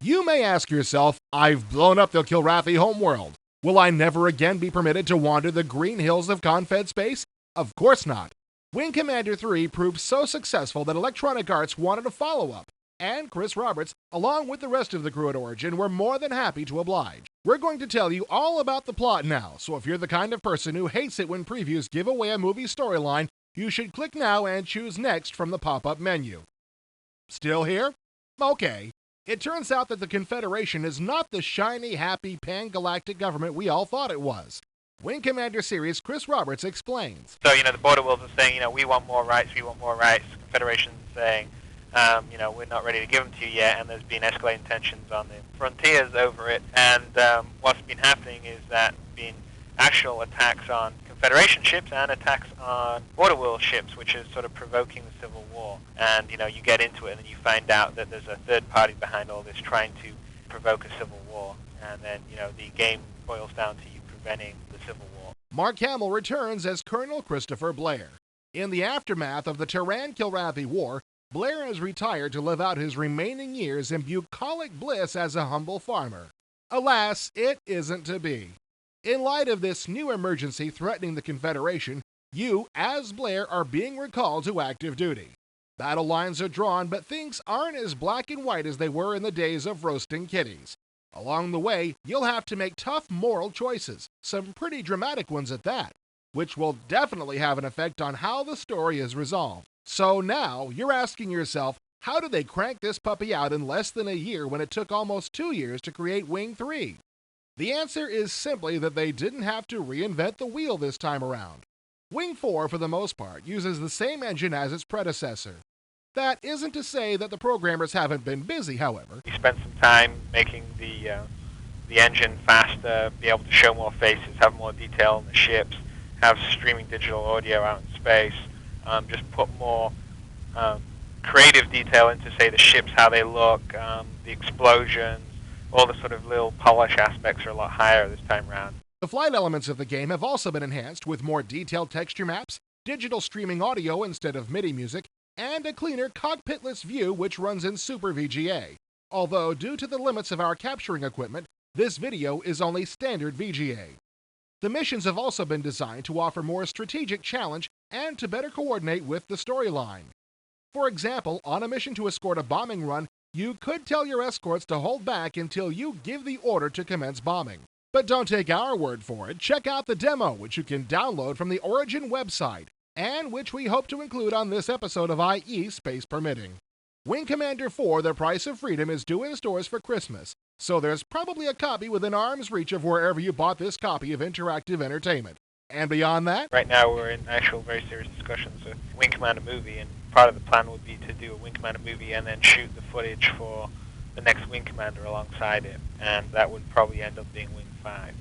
You may ask yourself, I've blown up the Kilrathi homeworld. Will I never again be permitted to wander the green hills of Confed space? Of course not. Wing Commander 3 proved so successful that Electronic Arts wanted a follow-up, and Chris Roberts, along with the rest of the crew at Origin, were more than happy to oblige. We're going to tell you all about the plot now, so if you're the kind of person who hates it when previews give away a movie storyline, you should click now and choose Next from the pop-up menu. Still here? Okay. It turns out that the Confederation is not the shiny, happy, pan-galactic government we all thought it was. Wing Commander series Chris Roberts explains. So, the border worlds are saying, we want more rights, we want more rights. Confederation's saying, we're not ready to give them to you yet, and there's been escalating tensions on the frontiers over it. And what's been happening is that been actual attacks on Confederation ships and attacks on border world ships, which is sort of provoking the Civil War. And, you get into it and then you find out that there's a third party behind all this trying to provoke a Civil War. And then, the game boils down to you preventing the Civil War. Mark Hamill returns as Colonel Christopher Blair. In the aftermath of the Terran-Kilrathi War, Blair has retired to live out his remaining years in bucolic bliss as a humble farmer. Alas, it isn't to be. In light of this new emergency threatening the Confederation, you, as Blair, are being recalled to active duty. Battle lines are drawn, but things aren't as black and white as they were in the days of roasting kitties. Along the way, you'll have to make tough moral choices, some pretty dramatic ones at that, which will definitely have an effect on how the story is resolved. So now, you're asking yourself, how did they crank this puppy out in less than a year when it took almost 2 years to create Wing 3? The answer is simply that they didn't have to reinvent the wheel this time around. Wing 4, for the most part, uses the same engine as its predecessor. That isn't to say that the programmers haven't been busy, however. We spent some time making the engine faster, be able to show more faces, have more detail in the ships, have streaming digital audio out in space, just put more creative detail into, say, the ships, how they look, the explosions, all the sort of little polish aspects are a lot higher this time around. The flight elements of the game have also been enhanced with more detailed texture maps, digital streaming audio instead of MIDI music, and a cleaner cockpitless view which runs in Super VGA. Although, due to the limits of our capturing equipment, this video is only standard VGA. The missions have also been designed to offer more strategic challenge and to better coordinate with the storyline. For example, on a mission to escort a bombing run, you could tell your escorts to hold back until you give the order to commence bombing. But don't take our word for it. Check out the demo, which you can download from the Origin website, and which we hope to include on this episode of IE Space Permitting. Wing Commander 4: The Price of Freedom is due in stores for Christmas, so there's probably a copy within arm's reach of wherever you bought this copy of interactive entertainment. And beyond that, right now we're in actual very serious discussions with Wing Commander movie, and part of the plan would be to do a Wing Commander movie and then shoot the footage for the next Wing Commander alongside it, and that would probably end up being Wing 5.